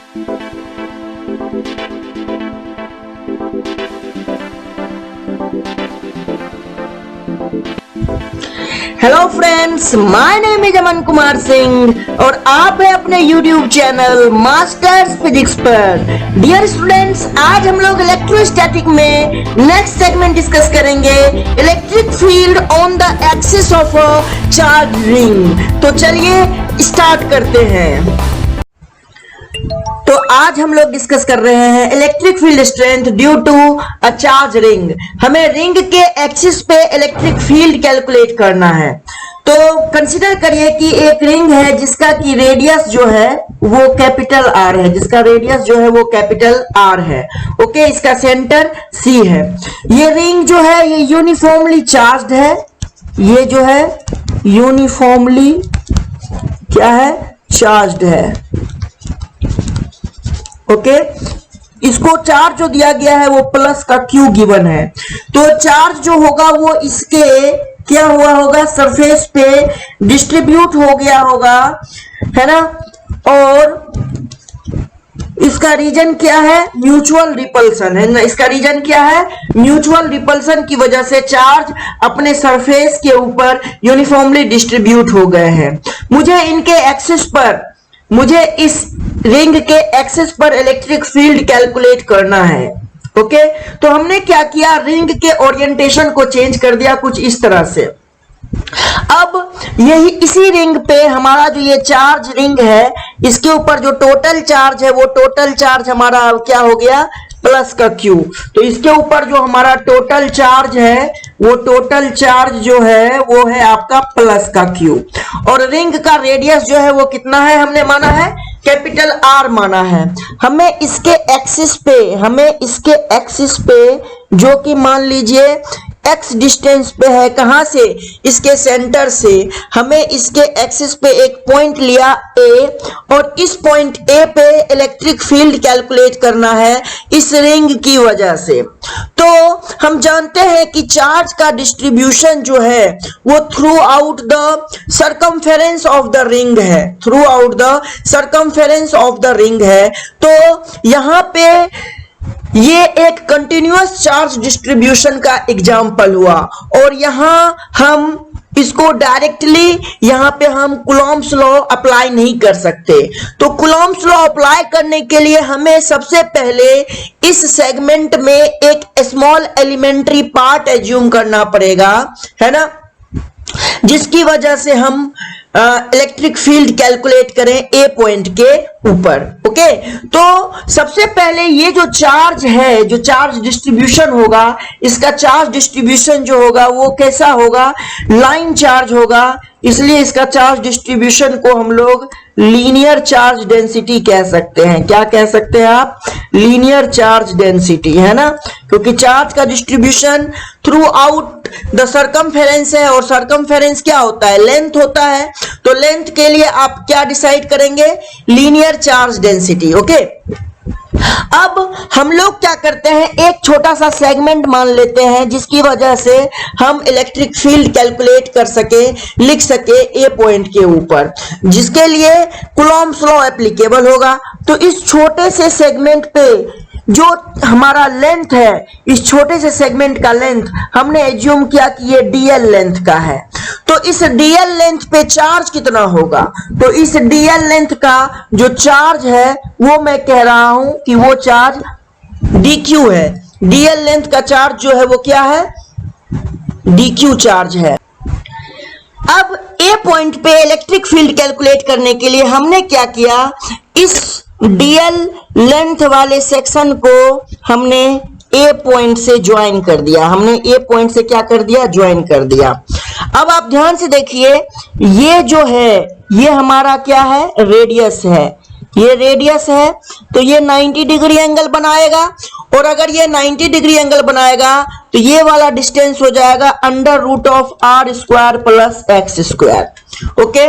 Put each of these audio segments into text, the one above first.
Hello friends, my name is Aman Kumar Singh और आप हैं अपने यूट्यूब चैनल मास्टर्स फिजिक्स पर। डियर स्टूडेंट्स, आज हम लोग इलेक्ट्रोस्टैटिक में नेक्स्ट सेगमेंट डिस्कस करेंगे, electric field on the axis of a charge ring. तो चलिए स्टार्ट करते हैं। तो आज हम लोग डिस्कस कर रहे हैं electric field strength due to a charge ring. हमें रिंग के एक्सिस पे इलेक्ट्रिक फील्ड कैलकुलेट करना है। तो कंसीडर करिए कि एक रिंग है जिसका की रेडियस जो है वो कैपिटल आर है, जिसका रेडियस जो है वो कैपिटल आर है। ओके, इसका सेंटर सी है। ये रिंग जो है ये यूनिफॉर्मली चार्ज्ड है। ये जो है यूनिफॉर्मली क्या है, चार्ज्ड है। ओके, इसको चार्ज जो दिया गया है वो प्लस का क्यू गिवन है। तो चार्ज जो होगा वो इसके क्या हुआ होगा, सरफेस पे डिस्ट्रीब्यूट हो गया होगा, है ना। और इसका रीजन क्या है, म्यूचुअल रिपल्सन है ना। इसका रीजन क्या है, म्यूचुअल रिपल्सन की वजह से चार्ज अपने सरफेस के ऊपर यूनिफॉर्मली डिस्ट्रीब्यूट हो गए हैं। मुझे इस रिंग के एक्सिस पर इलेक्ट्रिक फील्ड कैलकुलेट करना है। ओके, तो हमने क्या किया, रिंग के ओरिएंटेशन को चेंज कर दिया कुछ इस तरह से। अब यही इसी रिंग पे हमारा जो ये चार्ज रिंग है, इसके ऊपर जो टोटल चार्ज है वो टोटल चार्ज हमारा क्या हो गया, प्लस का क्यू। तो इसके ऊपर जो हमारा टोटल चार्ज है वो टोटल चार्ज जो है वो है आपका प्लस का क्यू। और रिंग का रेडियस जो है वो कितना है, हमने माना है कैपिटल आर माना है। हमें इसके एक्सिस पे जो कि मान लीजिए एक्स डिस्टेंस पे है, कहां से, इसके सेंटर से। हमें इसके एक्सिस पे एक पॉइंट लिया ए, और इस पॉइंट ए पे इलेक्ट्रिक फील्ड कैलकुलेट करना है इस रिंग की वजह से। तो हम जानते हैं कि चार्ज का डिस्ट्रीब्यूशन जो है वो throughout the circumference of the ring है, throughout the circumference of the ring है। तो यहां पे ये एक कंटिन्यूअस चार्ज डिस्ट्रीब्यूशन का एग्जाम्पल हुआ, और यहां हम इसको डायरेक्टली यहां पे हम कूलॉम्स लॉ अप्लाई नहीं कर सकते। तो कूलॉम्स लॉ अप्लाई करने के लिए हमें सबसे पहले इस सेगमेंट में एक स्मॉल एलिमेंट्री पार्ट एज्यूम करना पड़ेगा, है ना, जिसकी वजह से हम इलेक्ट्रिक फील्ड कैलकुलेट करें ए पॉइंट के ऊपर। ओके, तो सबसे पहले ये जो चार्ज है, जो चार्ज डिस्ट्रीब्यूशन होगा, इसका चार्ज डिस्ट्रीब्यूशन जो होगा वो कैसा होगा, लाइन चार्ज होगा। इसलिए इसका चार्ज डिस्ट्रीब्यूशन को हम लोग लीनियर चार्ज डेंसिटी कह सकते हैं। क्या कह सकते हैं आप, लीनियर चार्ज डेंसिटी, है ना, क्योंकि चार्ज का distribution through out the circumference है, और सर्कमफेरेंस क्या होता है, लेंथ होता है। तो लेंथ के लिए आप क्या डिसाइड करेंगे, लीनियर चार्ज डेंसिटी। ओके, अब हम लोग क्या करते हैं, एक छोटा सा सेगमेंट मान लेते हैं जिसकी वजह से हम इलेक्ट्रिक फील्ड कैलकुलेट कर सके, लिख सके ए पॉइंट के ऊपर, जिसके लिए कूलॉम्स लॉ एप्लीकेबल होगा। तो इस छोटे से सेगमेंट पे जो हमारा लेंथ है, इस छोटे से सेगमेंट का लेंथ हमने एज्यूम किया कि ये डीएल लेंथ का है। तो इस डीएल लेंथ पे चार्ज कितना होगा, तो इस डीएल लेंथ का जो चार्ज है वो मैं कह रहा हूं कि वो चार्ज डीक्यू है। डीएल लेंथ का चार्ज जो है वो क्या है, डीक्यू चार्ज है। अब ए पॉइंट पे इलेक्ट्रिक फील्ड कैलकुलेट करने के लिए हमने क्या किया, इस डीएल लेंथ वाले सेक्शन को हमने ए पॉइंट से ज्वाइन कर दिया। हमने ए पॉइंट से क्या कर दिया, ज्वाइन कर दिया। अब आप ध्यान से देखिए, ये जो है ये हमारा क्या है, रेडियस है। ये रेडियस है तो ये 90 डिग्री एंगल बनाएगा, और अगर ये 90 डिग्री एंगल बनाएगा तो ये वाला डिस्टेंस हो जाएगा under root of are square plus x square. Okay,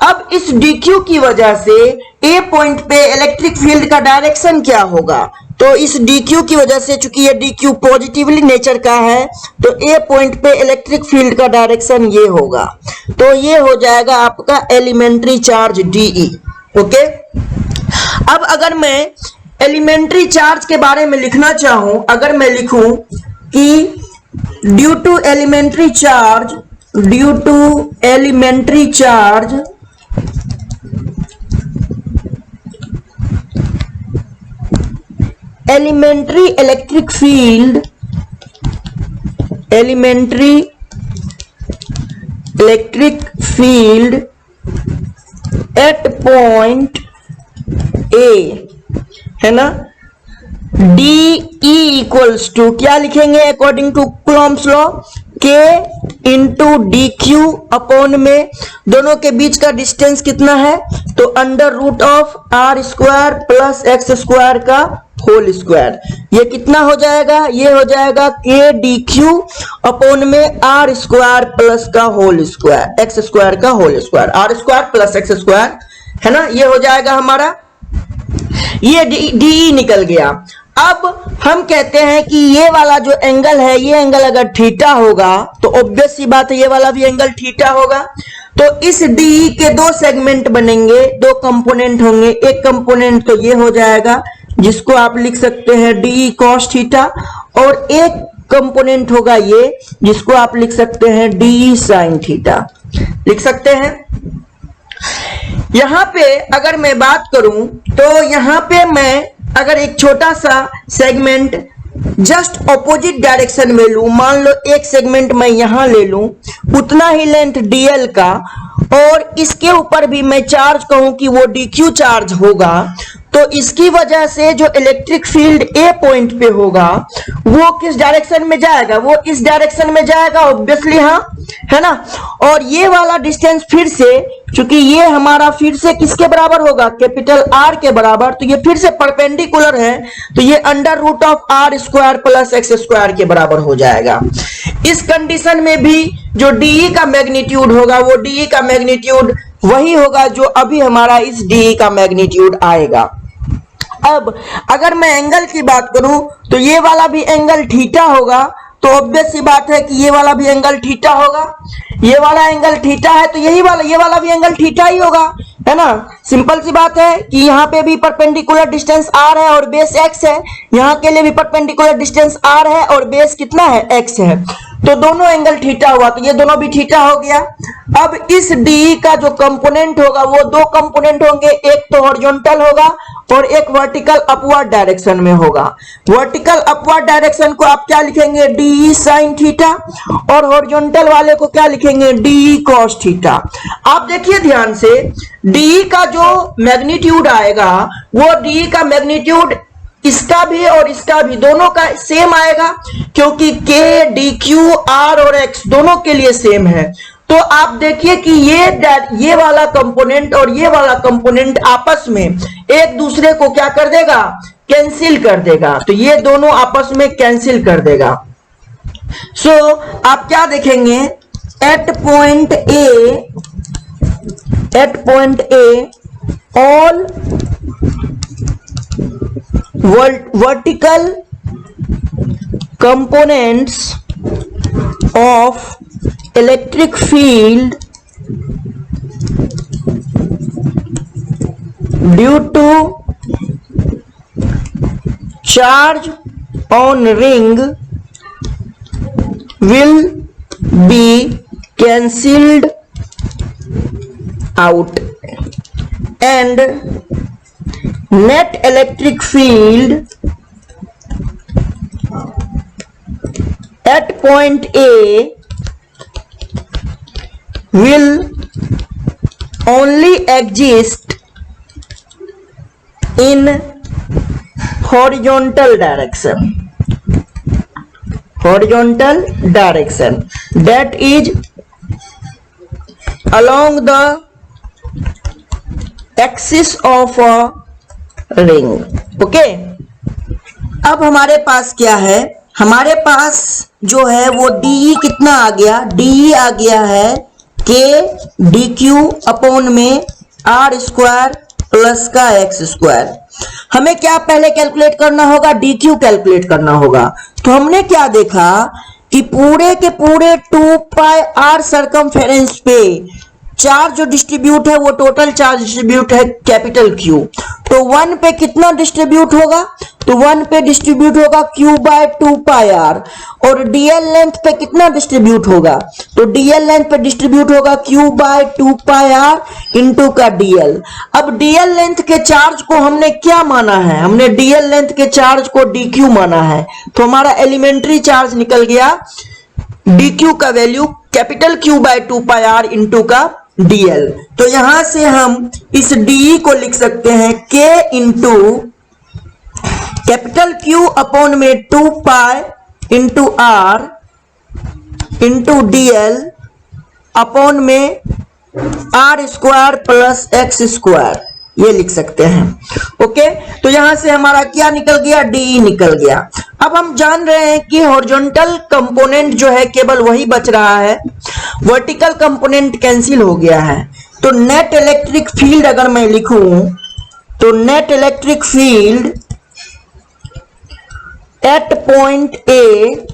अब इस डीक्यू की वजह से ए पॉइंट पे इलेक्ट्रिक फील्ड का डायरेक्शन क्या होगा, तो इस डीक्यू की वजह से, चूंकि ये डीक्यू पॉजिटिवली नेचर का है, तो ए पॉइंट पे इलेक्ट्रिक फील्ड का डायरेक्शन ये होगा। तो ये हो जाएगा आपका एलिमेंट्री चार्ज डीई। ओके, अब अगर मैं एलिमेंट्री चार्ज के बारे में लिखना चाहूं, अगर मैं लिखूं कि due to elementary charge elementary electric field at point A है ना, DE इक्वल्स टू क्या लिखेंगे according to Coulomb's law, K into DQ upon में दोनों के बीच का डिस्टेंस कितना है, तो under root of R square plus x square का होल स्क्वायर। ये कितना हो जाएगा, ये हो जाएगा K DQ अपॉन में R स्क्वायर प्लस का होल स्क्वायर, एक्स स्क्वायर का whole square, R square plus x square है ना, ये हो जाएगा हमारा, ये DE निकल गया। अब हम कहते हैं कि ये वाला जो एंगल है, ये एंगल अगर थीटा होगा तो ऑब्वियस सी बात है ये वाला भी एंगल थीटा होगा। तो इस DE के दो सेगमेंट बनेंगे, दो कंपोनेंट होंगे। एक कंपोनेंट तो ये हो जाएगा जिसको आप लिख सकते हैं DE cos थीटा, और एक कंपोनेंट होगा ये जिसको आप लिख सकते हैं DE sin थीटा, लिख सकते हैं। यहां पे अगर मैं बात करूं तो यहां पे मैं अगर एक छोटा सा सेगमेंट जस्ट ऑपोजिट डायरेक्शन में लूं, मान लो एक सेगमेंट मैं यहां ले लूं उतना ही लेंथ dl का, और इसके ऊपर भी मैं चार्ज कहूं कि वो dq चार्ज होगा, तो इसकी वजह से जो इलेक्ट्रिक फील्ड ए पॉइंट पे होगा वो किस डायरेक्शन में जाएगा, वो इस डायरेक्शन में जाएगा ऑब्वियसली, हाँ है ना। और ये वाला डिस्टेंस फिर से, क्योंकि ये हमारा फिर से किसके बराबर होगा, कैपिटल R के बराबर, तो ये फिर से परपेंडिकुलर है, तो ये under root of R square plus x square के बराबर हो जाएगा। इस कंडीशन में भी जो DE का मैग्नीट्यूड होगा वो DE का मैग्नीट्यूड वही होगा जो अभी हमारा इस DE का मैग्नीट्यूड आएगा। अब अगर मैं एंगल की बात करूं तो ये वाला भी एंगल थीटा होगा, तो ऑब्वियस सी बात है कि ये वाला भी एंगल थीटा होगा, ये वाला एंगल थीटा है तो यही वाला ये वाला भी एंगल थीटा ही होगा, है ना। सिंपल सी बात है कि यहाँ पे भी परपेंडिकुलर डिस्टेंस R है और बेस x है, यहाँ के लिए भी परपेंडिकुलर डिस्टेंस R है और बेस कितना है x है, तो दोनों एंगल थीटा हुआ, तो ये दोनों भी थीटा हो गया। अब इस DE का जो कंपोनेंट होगा वो दो कंपोनेंट होंगे, एक तो हॉरिजॉन्टल होगा और एक वर्टिकल अपवर्ड डायरेक्शन में होगा। वर्टिकल अपवर्ड डायरेक्शन को आप क्या लिखेंगे, DE sin थीटा, और हॉरिजॉन्टल वाले को क्या लिखेंगे, DE cos थीटा। आप देखिए ध्यान से, DE का जो मैग्नीट्यूड आएगा वो DE का मैग्नीट्यूड इसका भी और इसका भी दोनों का सेम आएगा, क्योंकि K DQ R और X दोनों के लिए सेम है। तो आप देखिए कि ये वाला कंपोनेंट और ये वाला कंपोनेंट आपस में एक दूसरे को क्या कर देगा, कैंसिल कर देगा, तो ये दोनों आपस में कैंसिल कर देगा। सो आप क्या देखेंगे, at point A all vertical components of electric field due to charge on ring will be cancelled out and net electric field at point A will only exist in horizontal direction, that is along the axis of a ring. Okay, अब हमारे पास क्या है, हमारे पास जो है वो DE कितना आ गया, DE आ गया है K DQ अपॉन में R स्क्वायर प्लस का एक्स स्क्वायर। हमें क्या पहले कैलकुलेट करना होगा, DQ कैलकुलेट करना होगा। तो हमने क्या देखा कि पूरे के पूरे 2 पाई R सरकमफेरेंस पे चार्ज जो डिस्ट्रीब्यूट है वो टोटल चार्ज डिस्ट्रीब्यूट है कैपिटल क्यू। तो 1 पे कितना डिस्ट्रीब्यूट होगा, तो 1 पे डिस्ट्रीब्यूट होगा q बाय 2 पाई आर। और dl लेंथ पे कितना डिस्ट्रीब्यूट होगा, तो dl लेंथ पे डिस्ट्रीब्यूट होगा q by 2 pi r into का dl। अब dl लेंथ के चार्ज को हमने क्या माना है, हमने dl लेंथ के चार्ज को dq माना है। तो हमारा एलिमेंट्री चार्ज निकल गया dq का value capital Q by 2 pi r into का dl। तो यहां से हम इस de को लिख सकते हैं k into capital Q upon में 2 pi into r into dl upon में r square plus x square, ये लिख सकते हैं। ओके, तो यहां से हमारा क्या निकल गया, डी निकल गया। अब हम जान रहे हैं कि हॉरिजॉन्टल कंपोनेंट जो है केवल वही बच रहा है, वर्टिकल कंपोनेंट कैंसिल हो गया है। तो नेट इलेक्ट्रिक फील्ड अगर मैं लिखूं तो net electric field eight point A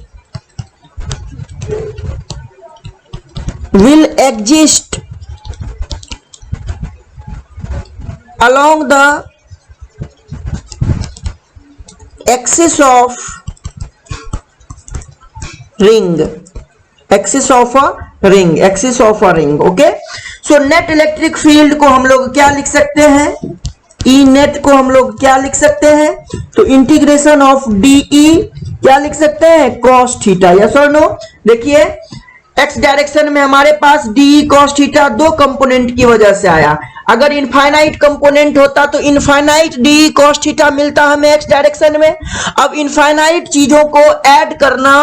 will exist along the axis of ring, axis of a ring। Okay, so net electric field को हम लोग क्या लिख सकते हैं, ई नेट को हम लोग क्या लिख सकते हैं, तो इंटीग्रेशन ऑफ डीई क्या लिख सकते हैं, कॉस थीटा। यस और नो, देखिए एक्स डायरेक्शन में हमारे पास डी कॉस थीटा दो कंपोनेंट की वजह से आया। अगर इनफाइनाइट कंपोनेंट होता तो इनफाइनाइट डी कॉस थीटा मिलता हमें एक्स डायरेक्शन में। अब इनफाइनाइट चीजों को ऐड करना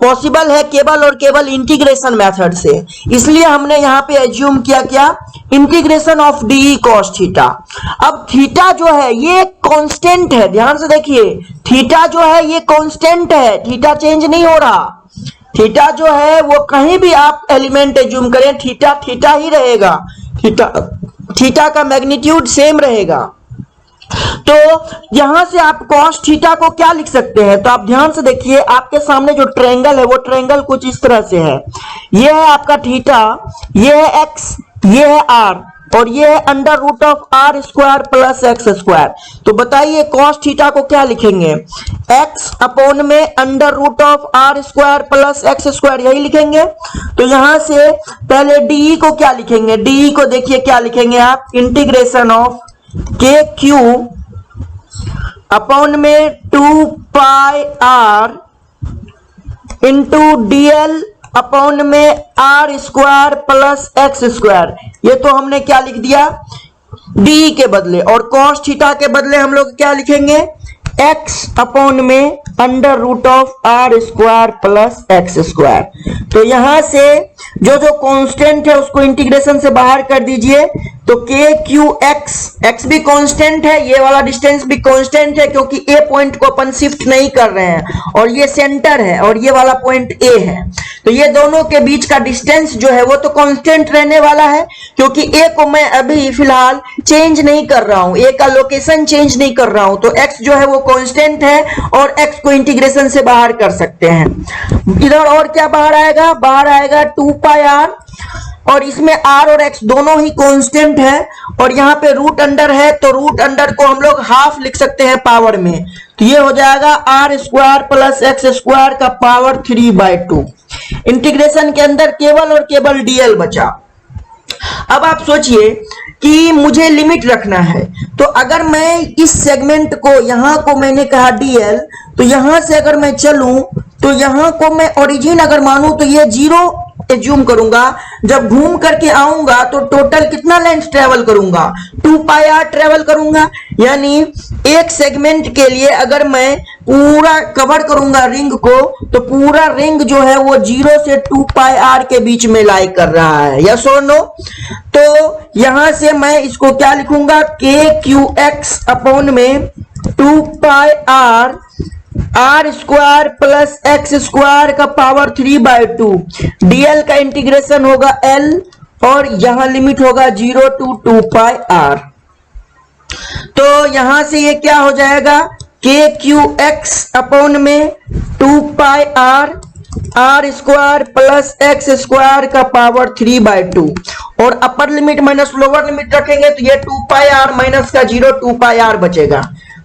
पॉसिबल है केवल और केवल इंटीग्रेशन मेथड से, इसलिए हमने यहां पे एज्यूम किया क्या, integration of D cos theta. अब थीटा जो है ये कांस्टेंट है, ध्यान से देखिए, थीटा जो है ये कांस्टेंट है, थीटा चेंज नहीं हो रहा। थीटा जो है वो कहीं भी आप एलिमेंट एज्यूम करें, थीटा थीटा ही रहेगा, थीटा का मैग्नीट्यूड सेम रहेगा। तो यहां से आप कॉस थीटा को क्या लिख सकते हैं, तो आप ध्यान से देखिए, आपके सामने जो ट्रायंगल है वो ट्रायंगल कुछ इस तरह से है। ये है आपका थीटा, ये है एक्स, ये है आर, और ये है under root of are square plus x square. तो बताइए कॉस थीटा को क्या लिखेंगे, एक्स अपॉन में under root of are square plus x square, यही लिखेंगे। तो यहां से पहले डी को क्या लिखेंगे, डी को देखिए क्या लिखेंगे आप, integration of k q upon में 2 pi r into dl upon में r square plus x square. ये तो हमने क्या लिख दिया, डी के बदले, और कॉस थीटा के बदले हम लोग क्या लिखेंगे, एक्स अपॉन में under root of are square plus x square. तो यहां से जो जो कांस्टेंट है उसको इंटीग्रेशन से बाहर कर दीजिए। तो के क्यू एक्स, एक्स भी कांस्टेंट है, ये वाला डिस्टेंस भी कांस्टेंट है क्योंकि ए पॉइंट को अपन शिफ्ट नहीं कर रहे हैं, और ये सेंटर है और ये वाला पॉइंट ए है। तो ये दोनों के बीच का डिस्टेंस जो है वो तो कांस्टेंट रहने वाला है, क्योंकि ए को मैं अभी फिलहाल चेंज नहीं कर रहा हूं, ए का लोकेशन चेंज नहीं कर रहा हूं। तो एक्स जो है वो कांस्टेंट है और एक्स को इंटीग्रेशन से बाहर कर सकते हैं। इधर और क्या बाहर आएगा, बाहर आएगा 2 पाई आर, और इसमें आर और एक्स दोनों ही कांस्टेंट है, और यहाँ पे रूट अंडर है तो रूट अंडर को हम लोग हाफ लिख सकते हैं पावर में। तो ये हो जाएगा r square plus x square का पावर 3/2। इंटीग्रेशन के अंदर केवल और केवल डीएल बचा। अब आप सोचिए कि मुझे लिमिट रखना है, तो अगर मैं इस सेगमेंट को, यहां को मैंने कहा डीएल, तो यहां से अगर मैं चलूं तो यहां को मैं ओरिजिन अगर मानूं तो ये 0 एज्यूम करूंगा। जब घूम करके आऊंगा तो टोटल कितना लेंथ ट्रेवल करूंगा, 2 पाई आर ट्रेवल करूंगा। यानी एक सेगमेंट के लिए अगर मैं पूरा कवर करूंगा रिंग को, तो पूरा रिंग जो है वो 0 से 2 पाई आर के बीच में लाई कर रहा है, यस और नो। तो यहां से मैं इसको क्या लिखूंगा, के क्यू एक्स अपॉन में 2 pi r r square plus x square का पावर 3/2। डीएल का इंटीग्रेशन होगा एल, और यहां लिमिट होगा 0 to 2 पाई आर। तो यहां से ये क्या हो जाएगा, के क्यू एक्स अपॉन में 2 pi r r square plus x square का पावर 3/2 और upper limit minus lower limit रखेंगे तो ये 2 पाई आर माइनस का 0 2 पाई आर बचेगा।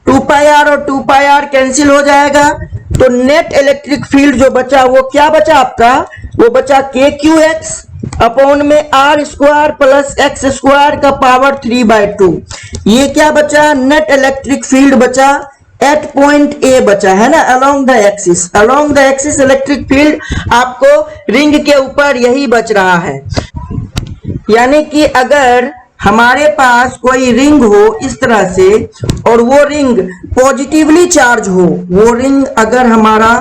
2 पाई आर और 2 पाई आर कैंसिल हो जाएगा तो नेट इलेक्ट्रिक फील्ड जो बचा वो क्या बचा आपका, वो बचा के क्यू एक्स अपॉन में r square plus x square का पावर 3/2। ये क्या बचा, नेट इलेक्ट्रिक फील्ड बचा एट पॉइंट ए बचा है ना, along the axis. Along the axis electric field आपको रिंग के ऊपर यही बच रहा है। यानी कि अगर हमारे पास कोई रिंग हो इस तरह से और वो रिंग पॉजिटिवली चार्ज हो, वो रिंग अगर हमारा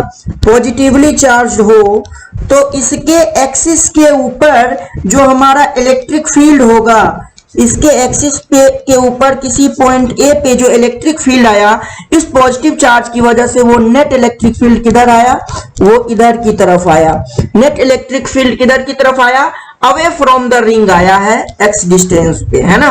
पॉजिटिवली चार्ज हो तो इसके एक्सिस के ऊपर जो हमारा इलेक्ट्रिक फील्ड होगा, इसके एक्सिस पे के ऊपर किसी पॉइंट ए पे जो इलेक्ट्रिक फील्ड आया, इस पॉजिटिव चार्ज की वजह से वो नेट इलेक्ट्रिक फील्ड किधर आया, वो इधर की तरफ आया। नेट इलेक्ट्रिक फील्ड किधर की तरफ आया, अवे फ्रॉम द रिंग आया है एक्स डिस्टेंस पे, है ना।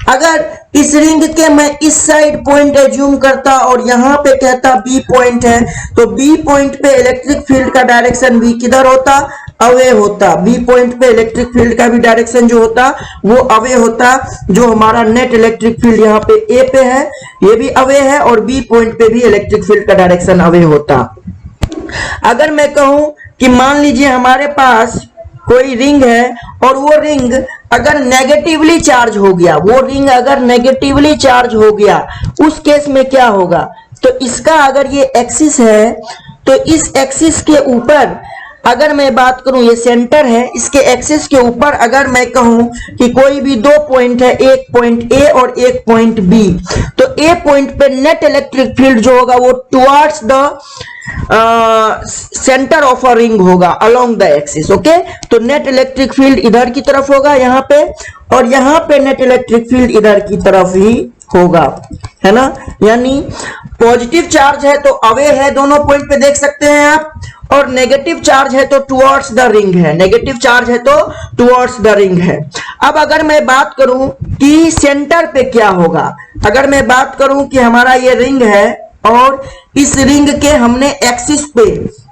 अगर इस रिंग के मैं इस साइड पॉइंट एज्यूम करता और यहाँ पे कहता बी पॉइंट है, तो बी पॉइंट पे इलेक्ट्रिक फील्ड का डायरेक्शन भी किधर होता, अवे होता। बी पॉइंट पे इलेक्ट्रिक फील्ड का भी डायरेक्शन जो होता वो अवे होता। जो हमारा नेट इलेक्ट्रिक फील्ड यहाँ पे ए पे है ये भी अवे है और बी पॉइंट पे भी इलेक्ट्रिक फील्ड का डायरेक्शन अवे होता। अगर मैं कहूं कि मान लीजिए हमारे पास कोई रिंग है और वो रिंग अगर नेगेटिवली चार्ज हो गया, वो रिंग अगर नेगेटिवली चार्ज हो गया, उस केस में क्या होगा, तो इसका अगर ये एक्सिस है तो इस एक्सिस के ऊपर अगर मैं बात करूं, ये सेंटर है, इसके एक्सिस के ऊपर अगर मैं कहूं कि कोई भी दो पॉइंट है, एक पॉइंट ए और एक पॉइंट बी, तो ए पॉइंट पे नेट इलेक्ट्रिक फील्ड जो होगा वो towards the centre of a ring होगा अलोंग द एक्सिस। ओके, तो नेट इलेक्ट्रिक फील्ड इधर की तरफ होगा यहाँ पे, और यहाँ पे नेट इलेक्ट्रिक फील्ड इधर की तरफ ही होगा, है ना। यानी पॉजिटिव चार्ज है तो अवे है, दोनों पॉइंट पे देख सकते हैं आप, और नेगेटिव चार्ज है तो टुवर्ड्स द रिंग है, नेगेटिव चार्ज है तो टुवर्ड्स द रिंग है। अब अगर मैं बात करूं कि सेंटर पे क्या होगा, अगर मैं बात करूं कि हमारा ये रिंग है और इस रिंग के हमने एक्सिस पे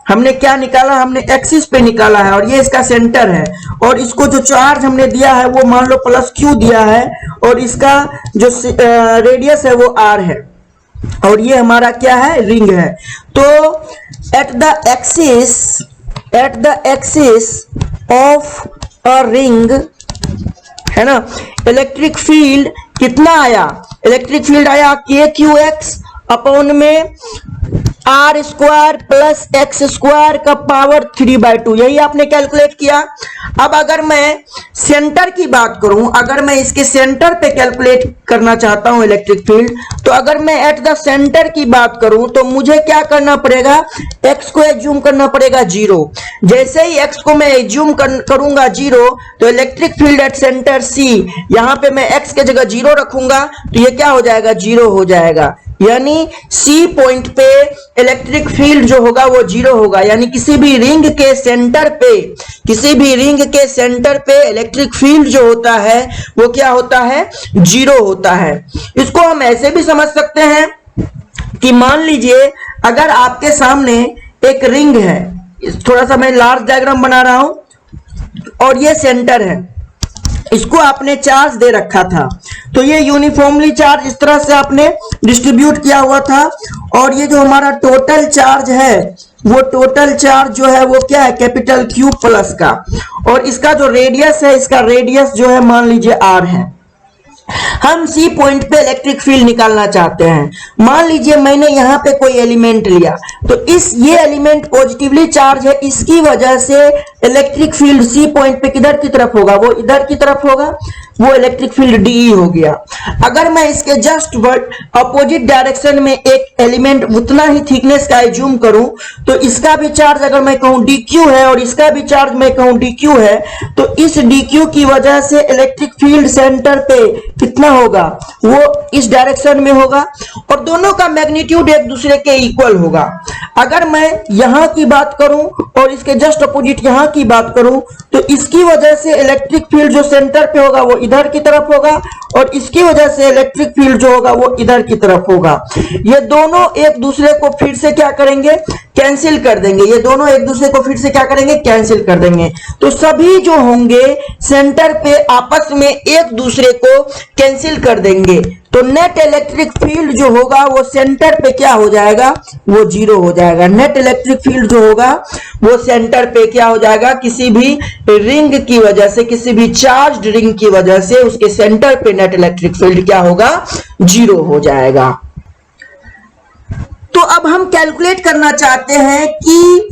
हमने क्या निकाला, हमने एक्सिस पे निकाला है और ये इसका सेंटर है, और इसको जो चार्ज हमने दिया है वो मान लो प्लस क्यू दिया है, और इसका जो रेडियस है वो आर है, और ये हमारा क्या है, रिंग है। तो at the axis of a ring, है ना, इलेक्ट्रिक फील्ड कितना आया, इलेक्ट्रिक फील्ड आया के क्यू एक्स अपॉन में r square plus x square का पावर 3/2, यही आपने कैलकुलेट किया। अब अगर मैं सेंटर की बात करूं, अगर मैं इसके सेंटर पे कैलकुलेट करना चाहता हूं इलेक्ट्रिक फील्ड, तो अगर मैं एट द सेंटर की बात करूं तो मुझे क्या करना पड़ेगा, एक्स को एज्यूम करना पड़ेगा 0। जैसे ही एक्स को मैं एज्यूम करूंगा 0, तो electric field at centre C, यहां पे मैं एक्स के जगह 0 रखूंगा तो ये क्या हो जाएगा, 0 हो जाएगा। यानी सी पॉइंट पे इलेक्ट्रिक फील्ड जो होगा वो 0 होगा। यानी किसी भी रिंग के सेंटर पे इलेक्ट्रिक फील्ड जो होता है वो क्या होता है, 0 होता है। इसको हम ऐसे भी समझ सकते हैं कि मान लीजिए अगर आपके सामने एक रिंग है, थोड़ा सा मैं लार्ज डायग्राम बना रहा हूं, और ये सेंटर है, इसको आपने चार्ज दे रखा था, तो ये यूनिफॉर्मली चार्ज इस तरह से आपने डिस्ट्रीब्यूट किया हुआ था, और ये जो हमारा टोटल चार्ज है वो टोटल चार्ज जो है वो क्या है, कैपिटल क्यू प्लस का, और इसका जो रेडियस है, इसका रेडियस जो है मान लीजिए आर है। हम सी पॉइंट पे इलेक्ट्रिक फील्ड निकालना चाहते हैं। मान लीजिए मैंने यहाँ पे कोई एलिमेंट लिया, तो ये एलिमेंट पॉजिटिवली चार्ज है, इसकी वजह से इलेक्ट्रिक फील्ड सी पॉइंट पे किधर की तरफ होगा, वो इधर की तरफ होगा, वो इलेक्ट्रिक फील्ड डी हो गया। अगर मैं इसके जस्ट अपोजिट डायरेक्शन में एक एलिमेंट उतना ही थिकनेस का एज्यूम करूं, तो इसका भी चार्ज अगर मैं कहूं डी क्यू है और इसका भी चार्ज मैं कहूं डी क्यू है, तो इस डी क्यू की वजह से इलेक्ट्रिक फील्ड सेंटर पे कितना होगा, वो इस डायरेक्शन में होगा और दोनों का मैग्नीट्यूड एक दूसरे के इक्वल होगा। अगर मैं यहां की बात करूं और इसके जस्ट अपोजिट यहां की बात करूं तो इसकी वजह से इलेक्ट्रिक फील्ड जो सेंटर पे होगा वो इधर की तरफ होगा और इसकी वजह से इलेक्ट्रिक फील्ड जो होगा वो इधर की तरफ होगा। ये दोनों एक दूसरे को फिर से क्या करेंगे, कैंसिल कर देंगे। ये दोनों एक दूसरे को फिर से क्या करेंगे, कैंसिल कर देंगे। तो सभी जो होंगे सेंटर पे आपस में एक दूसरे को कैंसिल कर देंगे। तो नेट इलेक्ट्रिक फील्ड जो होगा वो सेंटर पे क्या हो जाएगा, वो जीरो हो जाएगा। नेट इलेक्ट्रिक फील्ड जो होगा वो सेंटर पे क्या हो जाएगा, किसी भी रिंग की वजह से, किसी भी चार्ज्ड रिंग की वजह से उसके सेंटर पे नेट इलेक्ट्रिक फील्ड क्या होगा, जीरो हो जाएगा। तो अब हम कैलकुलेट करना चाहते हैं कि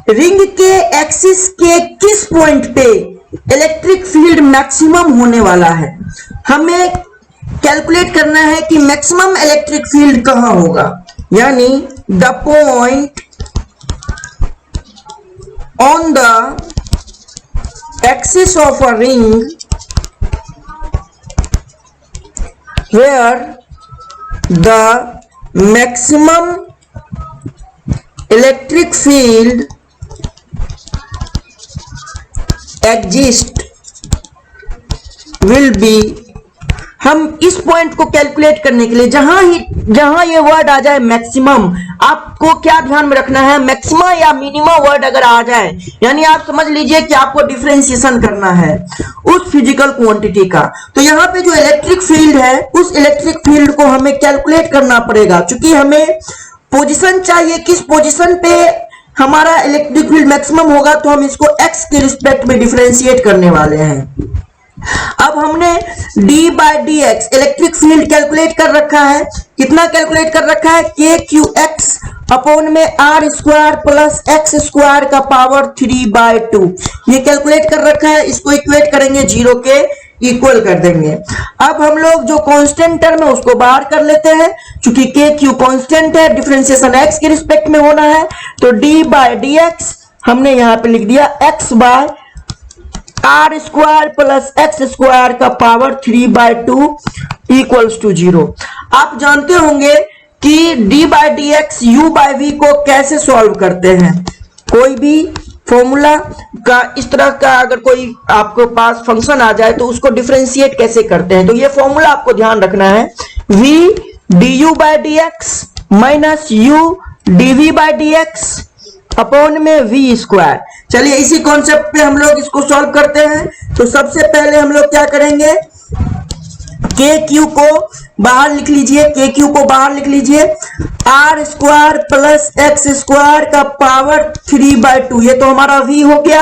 रिंग के एक्सिस के किस पॉइंट पे इलेक्ट्रिक फील्ड मैक्सिमम होने वाला है। हमें कैलकुलेट करना है कि मैक्सिमम इलेक्ट्रिक फील्ड कहां होगा, यानी the point on the axis of a ring where the maximum electric field exist will be. हम इस पॉइंट को कैलकुलेट करने के लिए जहां ये वर्ड आ जाए मैक्सिमम, आपको क्या ध्यान में रखना है, मैक्सिमम या मिनिमम वर्ड अगर आ जाए यानी आप समझ लीजिए कि आपको डिफरेंशिएशन करना है उस फिजिकल क्वांटिटी का। तो यहाँ पे जो इलेक्ट्रिक फील्ड है उस इलेक्ट्रिक फील्ड को हमें कैलकुलेट करना पड़ेगा, क्योंकि हमें पोजीशन चाहिए, किस पोजीशन पे हमारा इलेक्ट्रिक फील्ड मैक्सिमम होगा, तो हम इसको एक्स के रिस्पेक्ट में डिफरेंशिएट करने वाले हैं। अब हमने d by d x electric field calculate कर रखा है। कितना कैलकुलेट कर रखा है, के क्यू एक्स अपॉन में r square plus x square का पावर 3/2 ये कैलकुलेट कर रखा है। इसको इक्वेट करेंगे, जीरो के इक्वल कर देंगे। अब हम लोग जो कांस्टेंट टर्म है उसको बाहर कर लेते हैं, क्योंकि के क्यू कांस्टेंट है, डिफरेंशिएशन एक्स के रिस्पेक्ट में होना है। तो d बाय डी एक्स हमने यहां पे लिख दिया x by r square plus x square का पावर 3/2 इक्वल्स टू 0। आप जानते होंगे कि d by d x u by v को कैसे सॉल्व करते हैं। कोई भी फॉर्मूला का इस तरह का अगर कोई आपके पास फंक्शन आ जाए तो उसको डिफरेंशिएट कैसे करते हैं, तो ये फॉर्मूला आपको ध्यान रखना है, v du by d x minus u dv by d x upon में v स्क्वायर। चलिए इसी कॉन्सेप्ट पे हम लोग इसको सॉल्व करते हैं। तो सबसे पहले हम लोग क्या करेंगे, के क्यू को बाहर लिख लीजिए, के क्यू को बाहर लिख लीजिए, r square plus x square का पावर 3/2 ये तो हमारा v हो गया,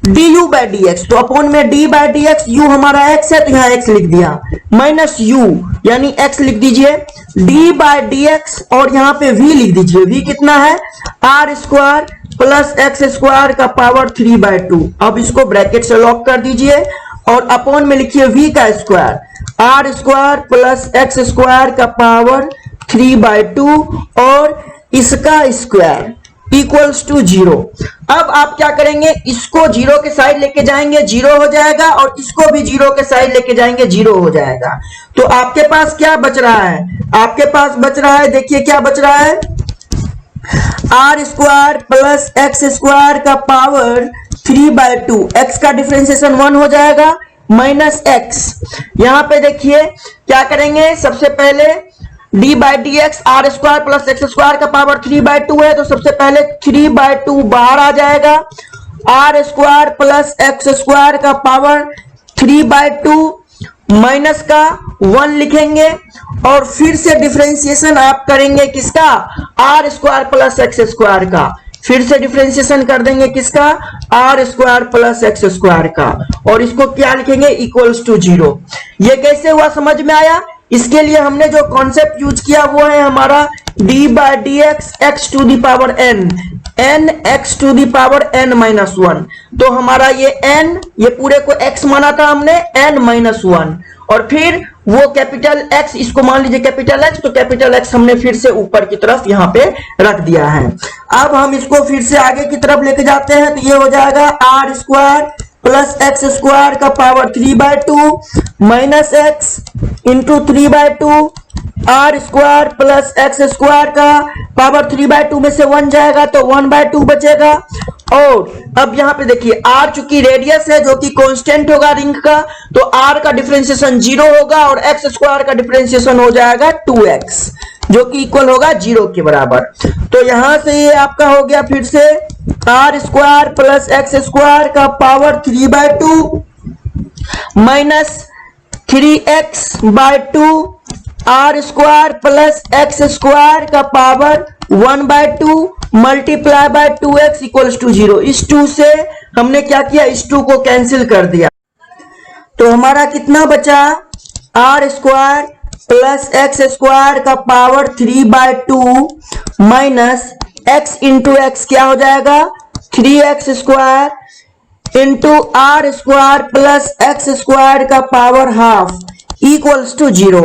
d u by d x, तो अपॉन में d by d x, u हमारा x है तो यहाँ x लिख दिया, माइनस u यानी x लिख दीजिए, d बाय डी एक्स और यहाँ पे v लिख दीजिए, v कितना है, r square plus x square का पावर 3/2। अब इसको ब्रैकेट से लॉक कर दीजिए और अपॉन में लिखिए v का square, r square plus x square का पावर 3/2 और इसका स्क्वायर इक्वल्स टू 0। अब आप क्या करेंगे, इसको 0 के साइड लेके जाएंगे, 0 हो जाएगा, और इसको भी 0 के साइड लेके जाएंगे, 0 हो जाएगा। तो आपके पास क्या बच रहा है, आपके पास बच रहा है, देखिए क्या बच रहा है, r square plus x square का पावर 3/2, एक्स का डिफरेंशिएशन 1 हो जाएगा, माइनस एक्स। यहां पे देखिए क्या करेंगे, सबसे पहले d by d x r square plus x square का पावर 3/2 है, तो सबसे पहले 3/2 बाहर आ जाएगा, r square plus x square का पावर 3/2 माइनस का 1 लिखेंगे और फिर से डिफरेंशिएशन आप करेंगे किसका, r square plus x square का, फिर से डिफरेंशिएशन कर देंगे किसका, r square plus x square का, और इसको क्या लिखेंगे, इक्वल्स टू 0। ये कैसे हुआ समझ में आया। इसके लिए हमने जो कॉन्सेप्ट यूज किया वो है हमारा d by d x x to the power n, n x to the power n minus 1। तो हमारा ये n, ये पूरे को x माना था हमने, n माइनस 1, और फिर वो कैपिटल X, इसको मान लीजिए कैपिटल X, तो कैपिटल X हमने फिर से ऊपर की तरफ यहाँ पे रख दिया है। अब हम इसको फिर से आगे की तरफ लेके जाते हैं, तो ये हो जाएगा r square plus x square का power 3/2 minus x into 3/2 r square plus x square का पावर 3/2 में से 1 जाएगा तो 1/2 बचेगा। और अब यहाँ पे देखिए आर चूंकि रेडियस है जो कि कांस्टेंट होगा रिंग का, तो आर का डिफरेंशिएशन 0 होगा और एक्स स्क्वायर का डिफरेंशिएशन हो जाएगा 2x जो कि इक्वल होगा 0 के बराबर। तो यहां से ये आपका हो गया फिर से r square plus x square का power 3/2 minus 3x/2 r square plus x square का power 1/2 multiply by 2x equals to 0। इस 2 से हमने क्या किया, इस 2 को कैंसिल कर दिया, तो हमारा कितना बचा, r square plus x square का power 3/2 minus x into x क्या हो जाएगा 3x square into r square plus x square का पावर हाफ इक्वल्स टू 0।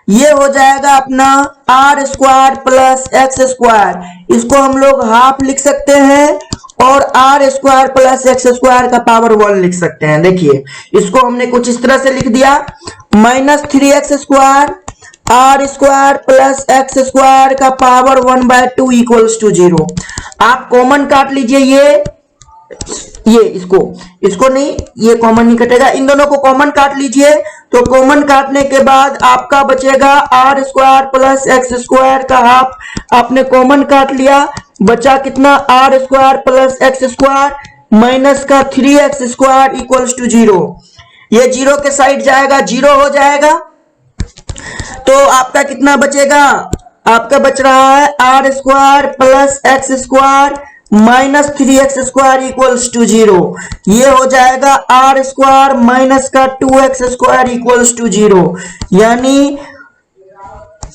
ये हो जाएगा अपना r square plus x square, इसको हम लोग हाफ लिख सकते हैं और r square plus x square का पावर 1 लिख सकते हैं। देखिए इसको हमने कुछ इस तरह से लिख दिया, minus 3x square r square plus x square का पावर 1/2 इक्वल्स टू 0। आप कॉमन काट लीजिए, ये इसको नहीं, ये कॉमन नहीं कटेगा, इन दोनों को कॉमन काट लीजिए। तो कॉमन काटने के बाद आपका बचेगा r square plus x square का हाफ, आपने कॉमन काट लिया, बचा कितना r square plus x square minus का 3x स्क्वायर इक्वल्स टू 0। ये 0 के साइड जाएगा 0 हो जाएगा, तो आपका कितना बचेगा, आपका बच रहा है r square plus x square minus 3x square equals to 0। ये हो जाएगा आर स्क्वायर माइनस का 2x स्क्वायर इक्वल्स टू 0, यानी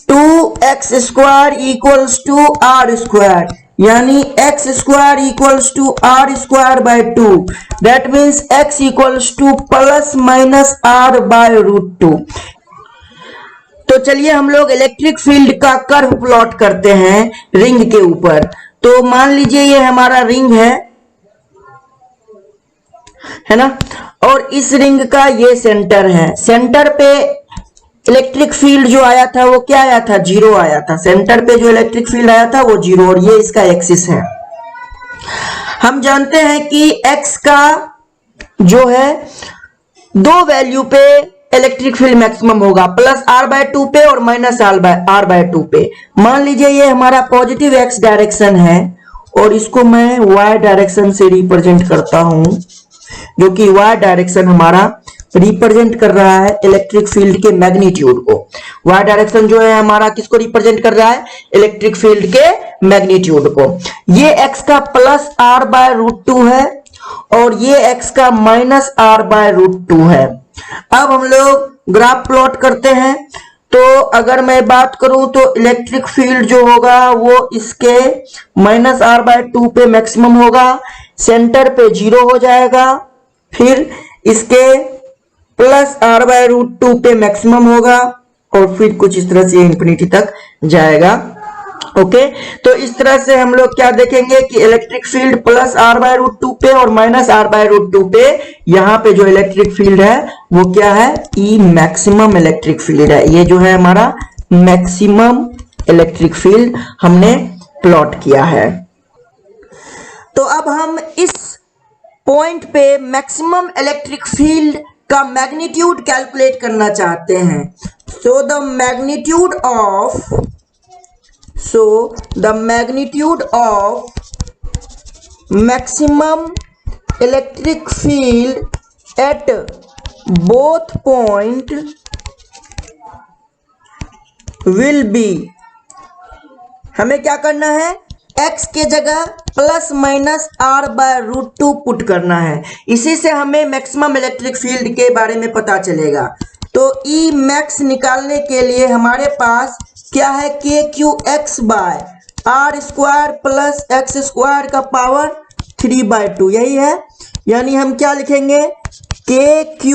2x square equals to r square, यानी x square equals to r square by 2। That means x equals to plus minus r by √2। तो चलिए हम लोग इलेक्ट्रिक फील्ड का curve plot करते हैं रिंग के ऊपर। तो मान लीजिए ये हमारा रिंग है ना, और इस रिंग का ये सेंटर है। सेंटर पे इलेक्ट्रिक फील्ड जो आया था वो क्या आया था, 0 आया था। सेंटर पे जो इलेक्ट्रिक फील्ड आया था वो 0, और ये इसका एक्सिस है। हम जानते हैं कि x का जो है 2 वैल्यू पे इलेक्ट्रिक फील्ड मैक्सिमम होगा, प्लस r/2 पे और माइनस r/2 पे। मान लीजिए ये हमारा पॉजिटिव x डायरेक्शन है और इसको मैं y डायरेक्शन से रिप्रेजेंट करता हूं, जो कि y डायरेक्शन हमारा रिप्रेजेंट कर रहा है इलेक्ट्रिक फील्ड के मैग्नीट्यूड को। y डायरेक्शन जो है हमारा किसको रिप्रेजेंट कर रहा है, इलेक्ट्रिक फील्ड के मैग्नीट्यूड को। ये x का प्लस r/√2 है और ये x का माइनस r/√2 है। अब हम लोग ग्राफ प्लॉट करते हैं। तो अगर मैं बात करूं तो इलेक्ट्रिक फील्ड जो होगा वो इसके माइनस r/2 पे मैक्सिमम होगा, सेंटर पे 0 हो जाएगा, फिर इसके प्लस r/√2 पे मैक्सिमम होगा और फिर कुछ इस तरह से इंफिनिटी तक जाएगा। ओके, तो इस तरह से हम लोग क्या देखेंगे कि इलेक्ट्रिक फील्ड प्लस r/√2 पे और माइनस r/√2 पे, यहाँ पे जो इलेक्ट्रिक फील्ड है वो क्या है, ई मैक्सिमम इलेक्ट्रिक फील्ड है। ये जो है हमारा मैक्सिमम इलेक्ट्रिक फील्ड हमने प्लॉट किया है। तो अब हम इस पॉइंट पे मैक्सिमम इलेक्ट्रिक फील्ड का मैग्नीट्यूड कैलकुलेट करना चाहते हैं। So the magnitude of maximum electric field at both point will be, हमें क्या करना है, x के जगह प्लस माइनस r/√2 पुट करना है। इसी से हमें मैक्सिमम इलेक्ट्रिक फील्ड के बारे में पता चलेगा। तो ई मैक्स निकालने के लिए हमारे पास क्या है, KQX by r square plus x square का पावर 3/2, यही है। यानी हम क्या लिखेंगे, KQ,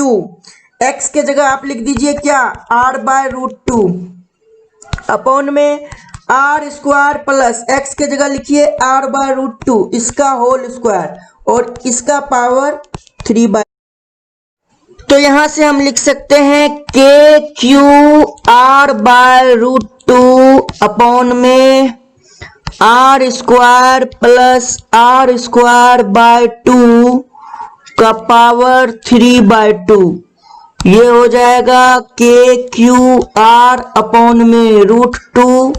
x के जगह आप लिख दीजिए क्या, r/√2 अपॉन में आर स्क्वायर प्लस एक्स के जगह लिखिए r/√2, इसका होल स्क्वायर और इसका पावर 3/। तो यहां से हम लिख सकते हैं KQR/√2 अपॉन में R² प्लस R²/2 का पावर 3/2। ये हो जाएगा KQR अपॉन में √2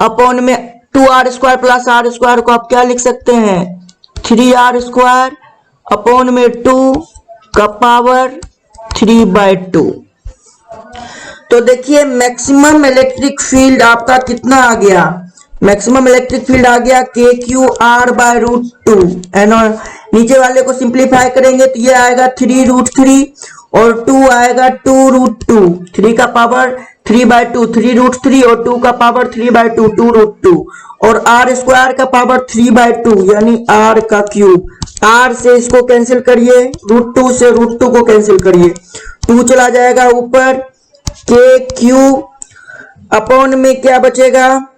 अपॉन में 2R² प्लस R² को आप क्या लिख सकते हैं 3R² अपॉन में 2 का पावर 3/2। तो देखिए मैक्सिमम इलेक्ट्रिक फील्ड आपका कितना आ गया, मैक्सिमम इलेक्ट्रिक फील्ड आ गया KQR/√2 है ना। नीचे वाले को सिंप्लीफाई करेंगे तो ये आएगा 3√3 और 2 आएगा 2√2, 3 का पावर 3/2, 3√3 और 2 का पावर 3/2, 2√2 और R² का पावर 3/2 यानी R का क्यूब। R से इसको कैंसिल करिए, √2 से √2 को कैंसिल करिए, 2 चला जाएगा ऊपर, KQ अपॉन में क्या बचेगा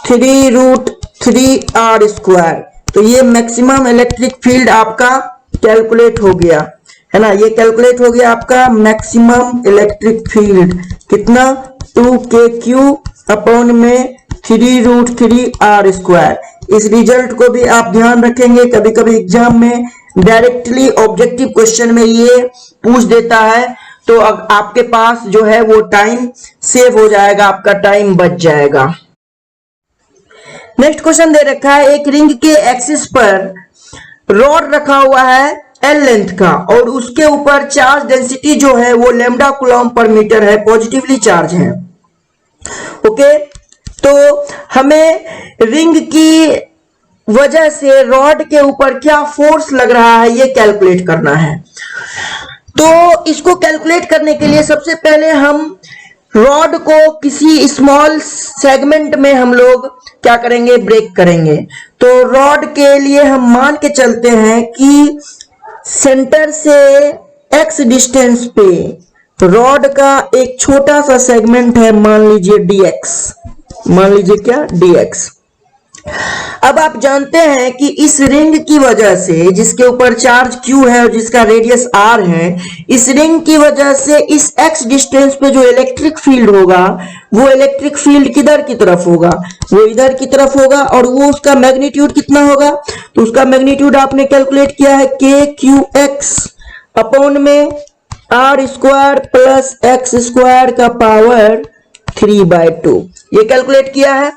3√3R²। तो ये मैक्सिमम इलेक्ट्रिक फील्ड आपका कैलकुलेट हो गया है ना, ये कैलकुलेट हो गया आपका मैक्सिमम इलेक्ट्रिक फील्ड कितना 2KQ अपॉन में 3√3R²। इस रिजल्ट को भी आप ध्यान रखेंगे, कभी कभी एग्जाम में डायरेक्टली ऑब्जेक्टिव क्वेश्चन में ये पूछ देता है, तो आपके पास जो है वो टाइम सेव हो जाएगा, आपका टाइम बच जाएगा। नेक्स्ट क्वेश्चन दे रखा है एक रिंग के एक्सिस पर रॉड रखा हुआ है L लेंथ का और उसके ऊपर चार्ज डेंसिटी जो है वो लैम्डा कूलम्ब पर मीटर है, पॉजिटिवली चार्ज है। ओके, तो हमें रिंग की वजह से रॉड के ऊपर क्या फोर्स लग रहा है ये कैलकुलेट करना है। तो इसको कैलकुलेट करने के लिए सबसे पहले हम रॉड को किसी स्मॉल सेगमेंट में हम लोग क्या करेंगे, ब्रेक करेंगे। तो रॉड के लिए हम मान के चलते हैं कि सेंटर से x डिस्टेंस पे रॉड का एक छोटा सा सेगमेंट है, मान लीजिए dx, मान लीजिए क्या dx। अब आप जानते हैं कि इस रिंग की वजह से जिसके ऊपर चार्ज q है और जिसका रेडियस r है, इस रिंग की वजह से इस x डिस्टेंस पे जो इलेक्ट्रिक फील्ड होगा वो इलेक्ट्रिक फील्ड किधर की तरफ होगा, वो इधर की तरफ होगा और वो उसका मैग्नीट्यूड कितना होगा, तो उसका मैग्नीट्यूड आपने कैलकुलेट किया है KQX अपॉन में R² प्लस X² का पावर 3/2, ये कैलकुलेट किया है।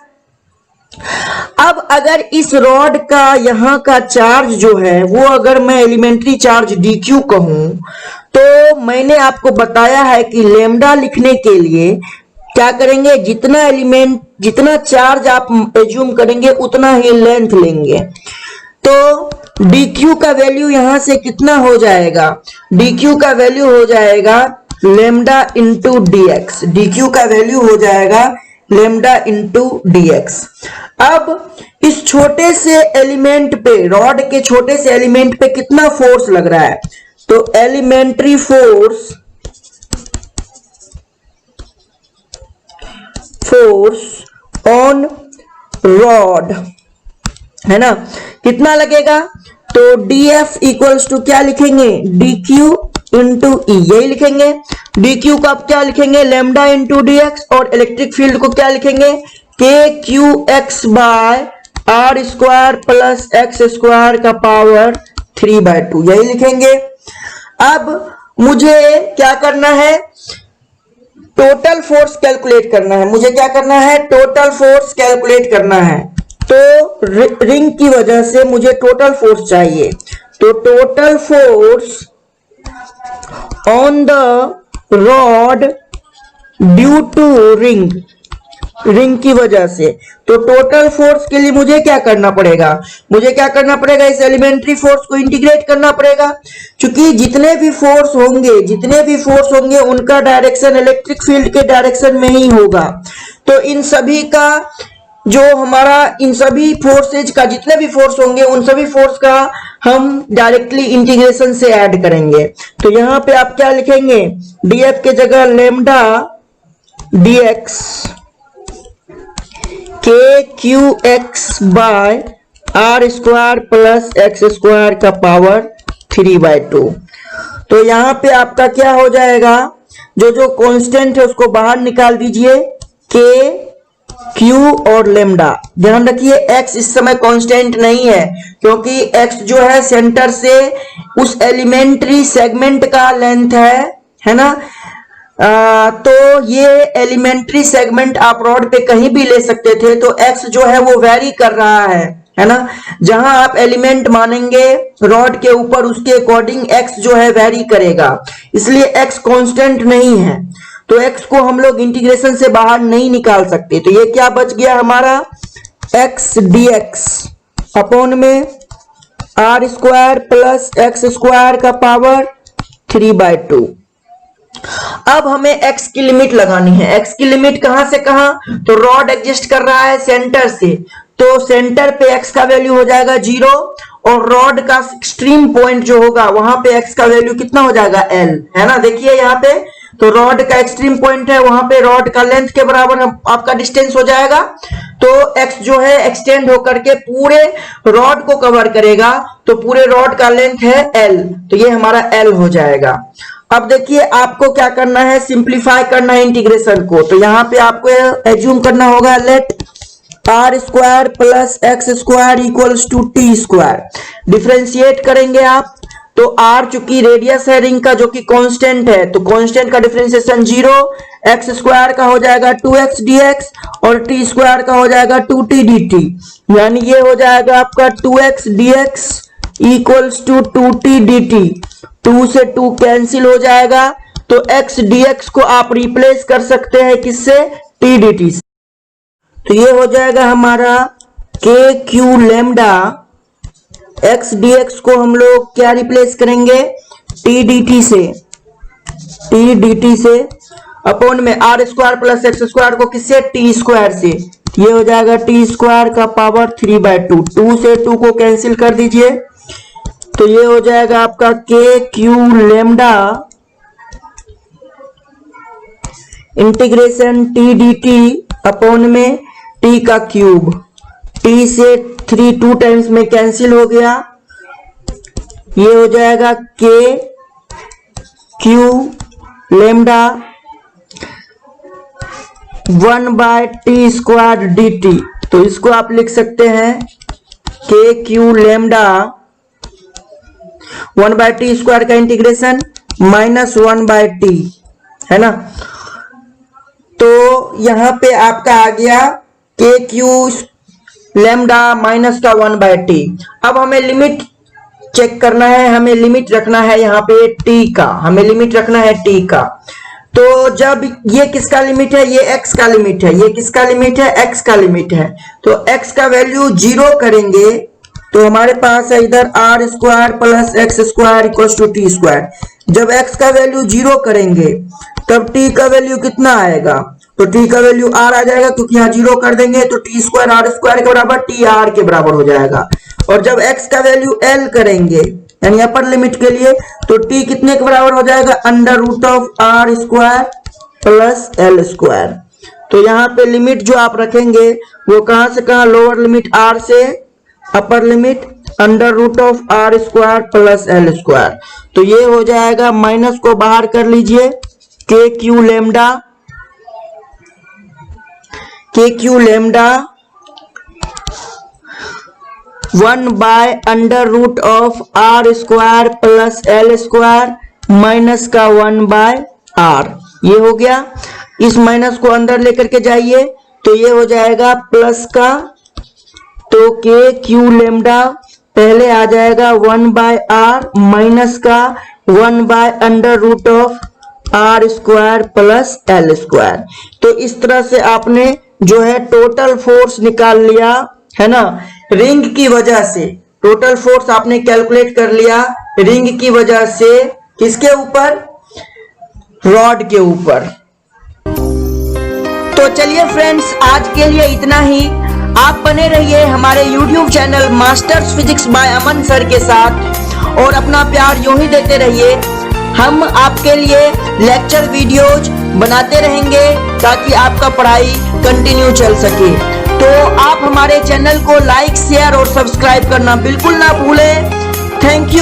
अब अगर इस रॉड का यहां का चार्ज जो है वो अगर मैं एलिमेंट्री चार्ज dq कहूं, तो मैंने आपको बताया है कि लैम्डा लिखने के लिए क्या करेंगे, जितना एलिमेंट जितना चार्ज आप एज्यूम करेंगे उतना ही लेंथ लेंगे। तो dq का वैल्यू यहां से कितना हो जाएगा, dq का वैल्यू हो जाएगा लैम्डा इंटू dx, dq का वैल्यू हो जाएगा लैम्डा इंटू dx। अब इस छोटे से एलिमेंट पे, रॉड के छोटे से एलिमेंट पे कितना फोर्स लग रहा है, तो एलिमेंट्री फोर्स ऑन रॉड है ना, कितना लगेगा, तो dF इक्वल्स टू क्या लिखेंगे dq इंटू ई, यही लिखेंगे। dq को आप क्या लिखेंगे लैम्डा इंटू dx और इलेक्ट्रिक फील्ड को क्या लिखेंगे KQX by R² plus X² का पावर 3/2, यही लिखेंगे। अब मुझे क्या करना है, टोटल फोर्स कैलकुलेट करना है, मुझे क्या करना है टोटल फोर्स कैलकुलेट करना है। तो रिंग की वजह से मुझे टोटल फोर्स चाहिए, तो total force on the rod due to ring की वजह से। तो टोटल फोर्स के लिए मुझे क्या करना पड़ेगा, मुझे क्या करना पड़ेगा, इस एलिमेंट्री फोर्स को इंटीग्रेट करना पड़ेगा, क्योंकि जितने भी फोर्स होंगे उनका डायरेक्शन इलेक्ट्रिक फील्ड के डायरेक्शन में ही होगा। तो इन सभी का जो हमारा इन सभी फोर्सेज का जितने भी फोर्स होंगे उन सभी फोर्स का हम डायरेक्टली इंटीग्रेशन से ऐड करेंगे। तो यहां पे आप क्या लिखेंगे, df के जगह lambda dx KQX by R² plus X² का पावर 3/2। तो यहाँ पे आपका क्या हो जाएगा, जो कांस्टेंट है उसको बाहर निकाल दीजिए, के, क्यू और लेमडा। ध्यान रखिए x इस समय कांस्टेंट नहीं है, क्योंकि x जो है सेंटर से उस एलिमेंट्री सेगमेंट का लेंथ है ना। तो ये एलिमेंट्री सेगमेंट आप रॉड पे कहीं भी ले सकते थे, तो x जो है वो वेरी कर रहा है ना। जहां आप एलिमेंट मानेंगे रॉड के ऊपर, उसके अकॉर्डिंग x जो है वेरी करेगा, इसलिए x कांस्टेंट नहीं है। तो x को हम लोग इंटीग्रेशन से बाहर नहीं निकाल सकते। तो ये क्या बच गया हमारा, x dx अपॉन में r square plus x square का पावर 3/2। अब हमें x की लिमिट लगानी है। x की लिमिट कहां से कहां, तो रॉड एग्जिस्ट कर रहा है सेंटर से, तो सेंटर पे x का वैल्यू हो जाएगा 0 और रॉड का एक्सट्रीम पॉइंट जो होगा वहां पे x का वैल्यू कितना हो जाएगा l, है ना। देखिए यहाँ पे, तो रॉड का एक्सट्रीम पॉइंट है, वहां पे रॉड का लेंथ के बराबर आपका डिस्टेंस हो जाएगा। तो x जो है एक्सटेंड होकर के पूरे रॉड को कवर करेगा, तो पूरे रॉड का लेंथ है l, तो ये हमारा l हो जाएगा। अब देखिए आपको क्या करना है, सिंप्लीफाई करना है इंटीग्रेशन को। तो यहाँ पे आपको एज्यूम करना होगा, let r square plus x square equals to t square. Differentiate करेंगे आप, तो r चूंकि रेडियस है रिंग का जो कि कांस्टेंट है, तो कांस्टेंट का डिफरेंशिएशन 0, एक्स स्क्वायर का हो जाएगा 2x dx और t स्क्वायर का हो जाएगा 2t dt, यानी ये हो जाएगा आपका 2x dx equals to 2t dt। 2 से 2 कैंसिल हो जाएगा, तो x dx को आप रिप्लेस कर सकते हैं किससे, t dt से। तो ये हो जाएगा हमारा k q lambda, x dx को हम लोग क्या रिप्लेस करेंगे, t dt से अपॉन में r square plus x square को किससे, t स्क्वायर से। ये हो जाएगा t स्क्वायर का पावर 3/2। 2 से 2 को कैंसिल कर दीजिए, तो ये हो जाएगा आपका के q lambda integration T D T upon में टी का क्यूब। टी से 3 2 टाइम्स में कैंसिल हो गया, ये हो जाएगा के q lambda 1/t square D T. तो इसको आप लिख सकते हैं के क्यू लेमडा 1/t स्क्वायर का इंटीग्रेशन माइनस 1/t, है ना। तो यहां पे आपका आ गया के क्यू लेमडा माइनस का 1/t। अब हमें लिमिट चेक करना है, हमें लिमिट रखना है यहाँ पे t का, हमें लिमिट रखना है t का। तो जब ये किसका लिमिट है, ये x का लिमिट है, ये किसका लिमिट है, x का लिमिट है। तो x का वैल्यू 0 करेंगे, तो हमारे पास है इधर r square plus x square equal to t square. जब x का वैल्यू 0 करेंगे तब t का वैल्यू कितना आएगा, तो t का वैल्यू r आ जाएगा, क्योंकि यहाँ 0 कर देंगे तो टी स्क्वायर आर स्क्वायर के बराबर टी आर के बराबर हो जाएगा। और जब x का वैल्यू l करेंगे यानी अपर लिमिट के लिए, तो t कितने के बराबर हो जाएगा, under root of are square plus l square. तो यहाँ पे लिमिट जो आप रखेंगे वो कहां से कहां, लोअर लिमिट r से upper limit under root of are square plus l square. तो ये हो जाएगा, माइनस को बाहर कर लीजिए, k q lambda under root of are square plus l square minus का 1/r। ये हो गया, इस माइनस को अंदर लेकर के जाइए, तो ये हो जाएगा प्लस का, तो के क्यू लेमडा पहले आ जाएगा 1/r माइनस का under root of are square plus l square. तो इस तरह से आपने जो है टोटल फोर्स निकाल लिया, है ना। रिंग की वजह से टोटल फोर्स आपने कैलकुलेट कर लिया, रिंग की वजह से किसके ऊपर, रॉड के ऊपर। तो चलिए फ्रेंड्स, आज के लिए इतना ही। आप बने रहिए हमारे YouTube channel masters physics bye अमन सर के साथ और अपना प्यार यूं ही देते रहिए। हम आपके लिए लेक्चर वीडियोज बनाते रहेंगे ताकि आपका पढ़ाई कंटिन्यू चल सके। तो आप हमारे चैनल को लाइक, शेयर और सब्सक्राइब करना बिल्कुल ना भूलें। Thank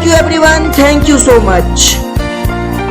you everyone, thank you so much.